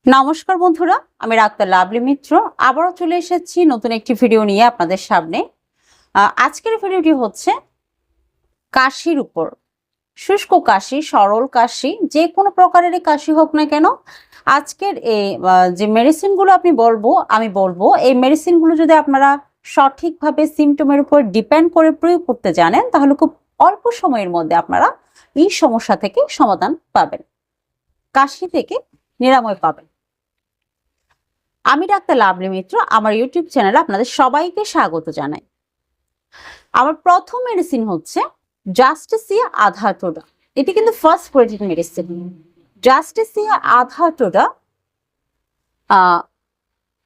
নমস্কার বন্ধুরা, আমি ডাক্তার লাভলি মিত্র আবারও চলে এসেছি নতুন একটি ভিডিও নিয়ে আপনাদের সামনে। আজকের ভিডিওটি হচ্ছে কাশির উপর। শুষ্ক কাশি, সরল কাশি, যে কোনো প্রকারেরই কাশি হোক না কেন, আজকের এই যে মেডিসিনগুলো আমি বলবো এই মেডিসিনগুলো যদি আপনারা সঠিকভাবে সিমটমের উপর ডিপেন্ড করে প্রয়োগ করতে জানেন, তাহলে খুব অল্প সময়ের মধ্যে আপনারা এই সমস্যা থেকে সমাধান পাবেন, কাশি থেকে নিরাময় পাবেন। আমি ডাক্তার লাভলি মিত্র, আমার ইউটিউব চ্যানেলে আপনাদের সবাইকে স্বাগত জানাই। আমার প্রথম মেডিসিন হচ্ছে জাস্টিসিয়া আধা টোডা। এটি কিন্তু ফার্স্ট কোয়ালিটির মেডিসিন। জাস্টিসিয়া আধা টোডা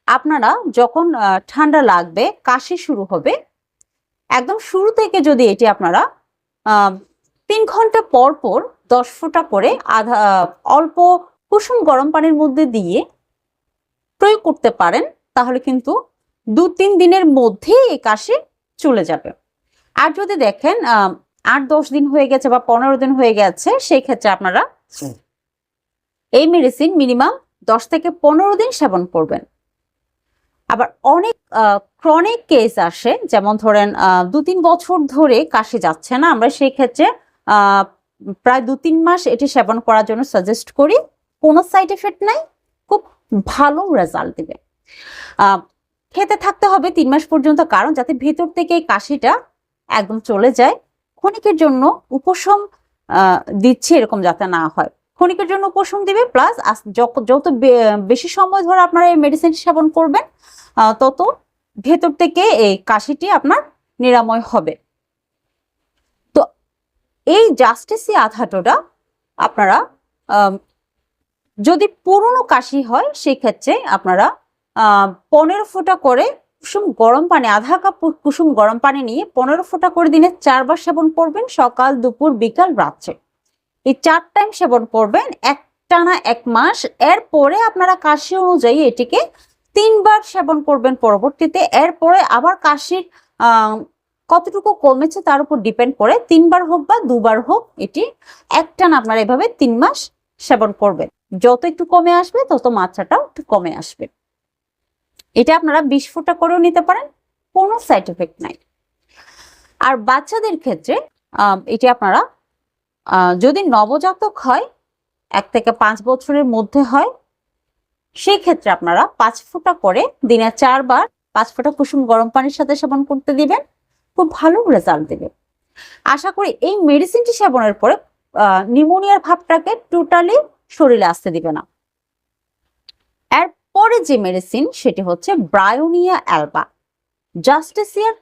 আপনারা যখন ঠান্ডা লাগবে, কাশি শুরু হবে, একদম শুরু থেকে যদি এটি আপনারা 3 ঘন্টা পর পর 10 ফোঁটা করে অল্প কুসুম গরম পানির মধ্যে দিয়ে প্রয়োগ করতে পারেন, তাহলে কিন্তু 2-3 দিনের মধ্যে এই কাশি চলে যাবে। আর যদি দেখেন 8-10 দিন হয়ে গেছে বা 15 দিন হয়ে গেছে, সেই ক্ষেত্রে আপনারা এই মেডিসিন মিনিমাম 10 থেকে 15 দিন সেবন করবেন। আবার অনেক ক্রনিক কেস আসে, যেমন ধরেন 2-3 বছর ধরে কাশি যাচ্ছে না, আমরা সেই ক্ষেত্রে প্রায় 2-3 মাস এটি সেবন করার জন্য সাজেস্ট করি। কোনো সাইড এফেক্ট নাই, খুব ভালো রেজাল্ট দিবে। খেতে থাকতে হবে 3 মাস পর্যন্ত, কারণ যাতে ভেতর থেকে এই কাশিটা একদম চলে যায়। ক্ষণিকের জন্য উপশম দিচ্ছে এরকম যাতে না হয়, ক্ষণিকের জন্য উপশম দিবে। প্লাস যত বেশি সময় ধরে আপনারা এই মেডিসিন সেবন করবেন, তত ভেতর থেকে এই কাশিটি আপনার নিরাময় হবে। তো এই জাস্টিসিয়া আধা টোডা আপনারা যদি পুরনো কাশি হয়, সেই ক্ষেত্রে আপনারা 15 ফোঁটা করে কুসুম গরম পানি, আধা কাপ কুসুম গরম পানি নিয়ে 15 ফোঁটা করে দিনে 4 বার সেবন করবেন, সকাল, দুপুর, বিকাল, রাত্রে। এই 4 টাইম সেবন করবেন একটানা 1 মাস। এরপরে আপনারা কাশি অনুযায়ী এটিকে 3 বার সেবন করবেন পরবর্তীতে। এরপরে আবার কাশির কতটুকু কমেছে তার উপর ডিপেন্ড করে 3 বার হোক বা 2 বার হোক, এটি একটানা আপনারা এভাবে 3 মাস সেবন করবেন। যত একটু কমে আসবে তত মাত্রাটাও একটু কমে আসবে। এটা আপনারা 20 ফোঁটা করেও নিতে পারেন, কোনো সাইড এফেক্ট নাই। আর বাচ্চাদের ক্ষেত্রে এটি আপনারা যদি নবজাতক হয়, 1 থেকে 5 বছরের মধ্যে হয়, সেই ক্ষেত্রে আপনারা 5 ফোঁটা করে দিনে 4 বার 5 ফোঁটা কুসুম গরম পানির সাথে সেবন করতে দিবেন, খুব ভালো রেজাল্ট দেবে। আশা করি এই মেডিসিনটি সেবনের পরে নিউমোনিয়ার ভাবটাকে টোটালি শরীরে আসতে দিবে না। এরপরে যে মেডিসিন সেটি হচ্ছে ব্রায়োনিয়া অ্যালবা। জাস্টিসিয়ার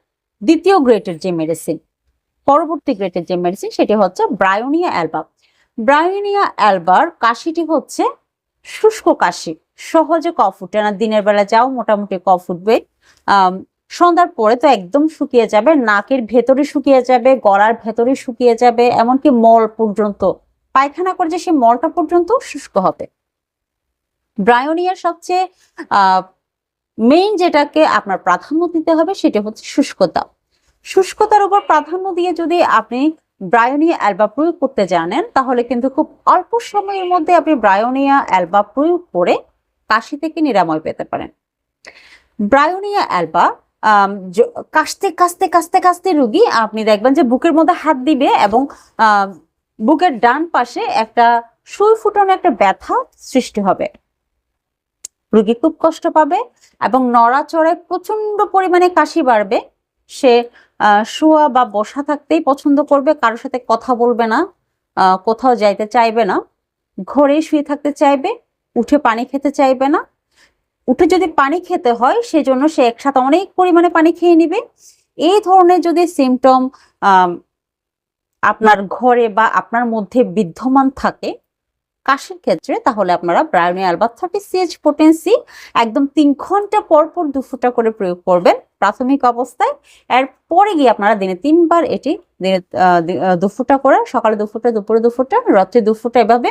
দ্বিতীয় গ্রেডের যে মেডিসিন, পরবর্তী গ্রেডের যে মেডিসিন সেটি হচ্ছে ব্রায়োনিয়া অ্যালবা। ব্রায়োনিয়া অ্যালবার কাশিটি হচ্ছে শুষ্ক কাশি, সহজে কফ উঠে না। দিনের বেলা যাও মোটামুটি কফ উঠবে, সন্ধ্যার পরে তো একদম শুকিয়ে যাবে, নাকের ভেতরে শুকিয়ে যাবে, গলার ভেতরে শুকিয়ে যাবে, এমনকি মল পর্যন্ত, পায়খানা করে যে সেই মলটা পর্যন্ত শুষ্ক হবে। ব্রায়োনিয়ার সবচেয়ে মেইন যেটাকে আপনার প্রাধান্য দিতে হবে সেটা হচ্ছে শুষ্কতা। শুষ্কতার উপর প্রাধান্য দিয়ে যদি আপনি ব্রায়োনিয়া অ্যালবা প্রয়োগ করতে জানেন, তাহলে কিন্তু খুব অল্প সময়ের মধ্যে আপনি ব্রায়োনিয়া অ্যালবা প্রয়োগ করে কাশি থেকে নিরাময় পেতে পারেন। ব্রায়োনিয়া অ্যালবা কাশতে কাশতে কাশতে কাশতে রোগী আপনি দেখবেন যে বুকের মধ্যে হাত দিবে এবং বুকের ডান পাশে একটা সুই ফুটানো একটা ব্যথা সৃষ্টি হবে। রোগী খুব কষ্ট পাবে এবং নড়াচড়ায় প্রচন্ড পরিমাণে কাশি বাড়বে। সে শোয়া বা বসা থাকতেই পছন্দ করবে, কারোর সাথে কথা বলবে না, কোথাও যাইতে চাইবে না, ঘরে শুয়ে থাকতে চাইবে, উঠে পানি খেতে চাইবে না। উঠে যদি পানি খেতে হয় সেজন্য সে একসাথে অনেক পরিমাণে পানি খেয়ে নিবে। এই ধরনের যদি সিমটম আপনার ঘরে বা আপনার মধ্যে বিদ্যমান থাকে কাশির ক্ষেত্রে, তাহলে আপনারা ব্রায়োনিয়া অ্যালবা 30 CH পোটেন্সি একদম 3 ঘন্টা পর পর 2 ফোঁটা করে প্রয়োগ করবেন প্রাথমিক অবস্থায়। এরপরে গিয়ে আপনারা দিনে 3 বার এটি দিনে 2 ফোঁটা করে, সকালে 2 ফোঁটা, দুপুরে 2 ফোঁটা, রাত্রে 2 ফোঁটা, এভাবে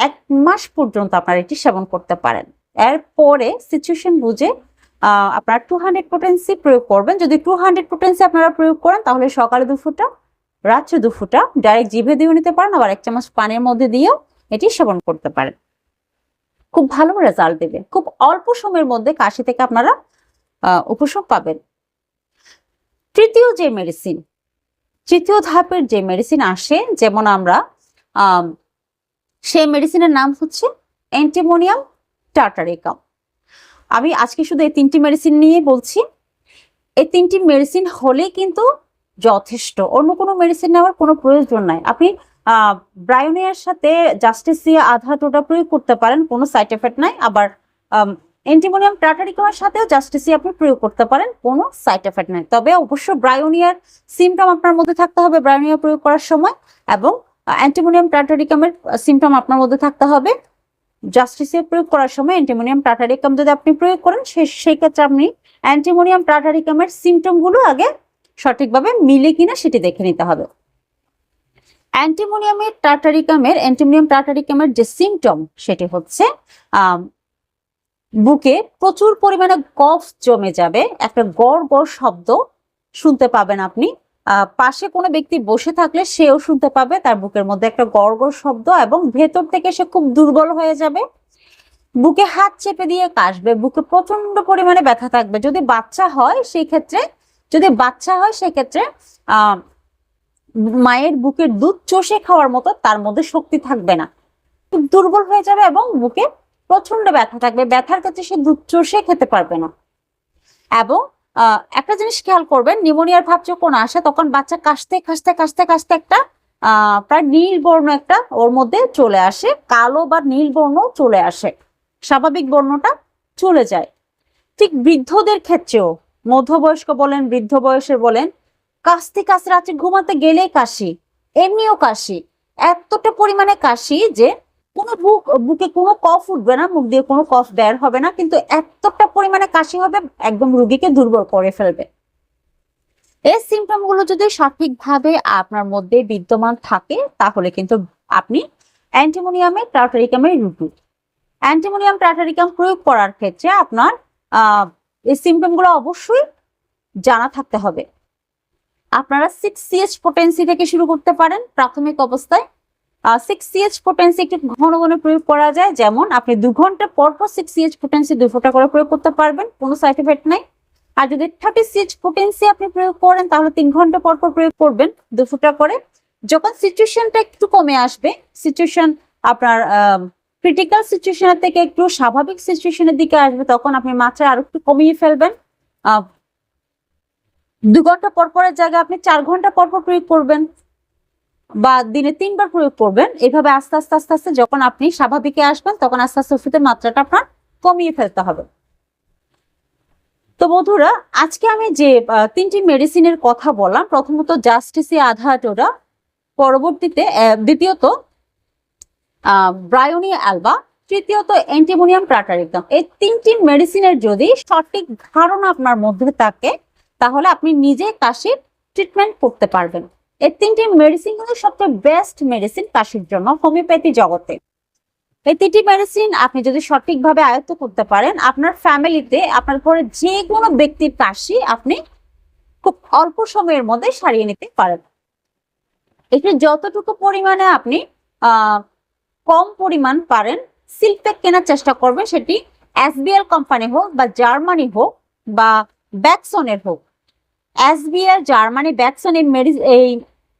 1 মাস পর্যন্ত আপনারা এটি সেবন করতে পারেন। এরপরে সিচুয়েশন বুঝে আপনারা 200 পোটেন্সি প্রয়োগ করবেন। যদি 200 পোটেন্সি আপনারা প্রয়োগ করেন, তাহলে সকালে 2 ফোঁটা, রাত্রে 2 ফোঁটা ডাইরেক্ট জিভে দিয়েও নিতে পারেন, আবার 1 চামচ পানির মধ্যে দিয়েও এটি সেবন করতে পারেন। খুব ভালো রেজাল্ট দেবে। খুব অল্প সময়ের মধ্যে কাশি থেকে আপনারা উপশম পাবেন। তৃতীয় ধাপের যে মেডিসিন আসে, যেমন আমরা সেই মেডিসিনের নাম হচ্ছে অ্যান্টিমোনিয়াম টার্টারিকাম। আমি আজকে শুধু এই 3টি মেডিসিন নিয়ে বলছি। এই 3টি মেডিসিন হলেই কিন্তু যথেষ্ট, অন্য কোনো মেডিসিন নেওয়ার কোনো প্রয়োজন নাই। আপনি ব্রায়োনিয়ার সাথে জাস্টিসিয়া আধা টোটা প্রয়োগ করতে পারেন, কোনো সাইড এফেক্ট নাই। আবার অ্যান্টিমোনিয়াম টার্টারিকামের সাথেও জাস্টিসিয়া আপনি প্রয়োগ করতে পারেন, কোনো সাইড এফেক্ট নাই। তবে অবশ্য ব্রায়োনিয়ার সিমটম আপনার মধ্যে থাকতে হবে ব্রায়োনিয়া প্রয়োগ করার সময়, এবং অ্যান্টিমোনিয়াম টার্টারিকামের সিমটম আপনার মধ্যে থাকতে হবে জাস্টিসিয়া প্রয়োগ করার সময়। অ্যান্টিমোনিয়াম টার্টারিকাম যদি আপনি প্রয়োগ করেন, সেই ক্ষেত্রে আপনি অ্যান্টিমোনিয়াম টার্টারিকামের সিমটমগুলো আগে সঠিকভাবে মিলে কিনা সেটি দেখে নিতে হবে। অ্যান্টিমোনিয়াম টার্টারিকামের যে সিমটম সেটি হচ্ছে বুকে প্রচুর পরিমাণে কফ জমে যাবে, একটা গড় গড় শব্দ শুনতে পাবেন আপনি। পাশে কোনো ব্যক্তি বসে থাকলে সেও শুনতে পাবে তার বুকের মধ্যে একটা গড় গড় শব্দ, এবং ভেতর থেকে সে খুব দুর্বল হয়ে যাবে। বুকে হাত চেপে দিয়ে কাশবে, বুকে প্রচন্ড পরিমাণে ব্যথা থাকবে। যদি বাচ্চা হয় সেই ক্ষেত্রে মায়ের বুকের দুধ চষে খাওয়ার মতো তার মধ্যে শক্তি থাকবে না, খুব দুর্বল হয়ে যাবে এবং বুকে প্রচন্ড ব্যথা থাকবে। ব্যথার ক্ষেত্রে সে দুধ চষে খেতে পারবে না। এবং একটা জিনিস খেয়াল করবেন, নিউমোনিয়ার ভাব যখন আসে তখন বাচ্চা কাশতে একটা প্রায় নীল বর্ণ একটা ওর মধ্যে চলে আসে, কালো বা নীল বর্ণ চলে আসে, স্বাভাবিক বর্ণটা চলে যায়। ঠিক বৃদ্ধদের ক্ষেত্রেও, মধ্যবয়স্ক বলেন বৃদ্ধ বয়সের বলেন, কাশতে রাত্রে ঘুমাতে গেলেই কাশি, এমনিও কাশি, এতটা পরিমাণে কাশি যে কোনো বুকে কোনো কফ উঠবে না, মুখ দিয়ে কোনো কফ বের হবে না, কিন্তু এতটা পরিমাণে কাশি হবে একদম রোগীকে দুর্বল করে ফেলবে। এই সিমটম গুলো যদি সঠিকভাবে আপনার মধ্যে বিদ্যমান থাকে তাহলে কিন্তু আপনি অ্যান্টিমোনিয়াম টার্টারিকাম প্রয়োগ করার ক্ষেত্রে আপনার এই সিমটম গুলো অবশ্যই জানা থাকতে হবে। আপনারা 6CH পোটেন্সি থেকে শুরু করতে পারেন প্রাথমিক অবস্থায়। 6CH পোটেন্সি একটু ঘন ঘন প্রয়োগ করা যায়, যেমন আপনি 2 ঘন্টা পর 6CH পোটেন্সি 2 ফোঁটা করে প্রয়োগ করতে পারবেন, কোনো সাইড এফেক্ট নাই। আর যদি 30CH পোটেন্সি আপনি প্রয়োগ করেন তাহলে 3 ঘন্টা পর প্রয়োগ করবেন 2 ফোঁটা করে। যখন সিচুয়েশনটা একটু কমে আসবে, সিচুয়েশন আপনার ক্রিটিক্যাল সিচুয়েশনের থেকে একটু স্বাভাবিক সিচুয়েশনের দিকে আসবে, তখন আপনি মাত্রা আরো একটু কমিয়ে ফেলবেন। 2 ঘন্টা পরের জায়গায় আপনি 4 ঘন্টা পর প্রয়োগ করবেন, বা দিনে 3 বার প্রয়োগ করবেন। এভাবে আস্তে আস্তে যখন আপনি স্বাভাবিকে আসবেন তখন আস্তে আস্তে ওষুধের মাত্রাটা আপনার কমিয়ে ফেলতে হবে। তো বন্ধুরা, আজকে আমি যে 3টি মেডিসিনের কথা বললাম, প্রথমত জাস্টিসিয়া আধা টোটা, পরবর্তীতে দ্বিতীয়ত ব্রায়োনিয়া অ্যালবা, তৃতীয়ত অ্যান্টিমোনিয়াম টার্টারিকাম। এই 3টি মেডিসিনের যদি সঠিক ধারণা আপনার মধ্যে থাকে তাহলে আপনি নিজে কাশির ট্রিটমেন্ট করতে পারবেন। এই 3টি মেডিসিন কিন্তু সবচেয়ে বেস্ট মেডিসিন কাশির জন্য হোমিওপ্যাথি জগতে। এই 3টি মেডিসিন আপনি যদি সঠিকভাবে আয়ত্ত করতে পারেন, আপনার ফ্যামিলিতে আপনার পরে যে কোনো ব্যক্তির কাশি আপনি খুব অল্প সময়ের মধ্যে সারিয়ে নিতে পারেন। এটি যতটুকু পরিমাণে আপনি কম পরিমাণ পারেন সিল্কপ্যাক কেনার চেষ্টা করবেন, সেটি SBL কোম্পানি হোক বা জার্মানি হোক বা ব্যাকসনের হোক। SBL, জার্মানি, ব্যাকসন এই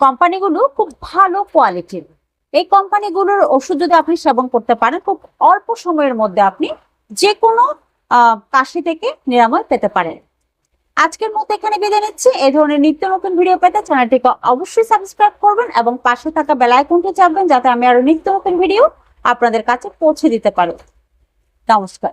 কোম্পানিগুলো খুব ভালো কোয়ালিটির। এই কোম্পানিগুলোর ওষুধ যদি আপনি সেবন করতে পারেন, খুব অল্প সময়ের মধ্যে আপনি যে কোনো কাশি থেকে নিরাময় পেতে পারেন। আজকের মতো এখানে বিদায় নিচ্ছি। এই ধরনের নিত্য নতুন ভিডিও পেতে চ্যানেলটিকে অবশ্যই সাবস্ক্রাইব করবেন এবং পাশে থাকা বেল আইকনটি চাপবেন যাতে আমি আরো নিত্য নতুন ভিডিও আপনাদের কাছে পৌঁছে দিতে পারি। নমস্কার।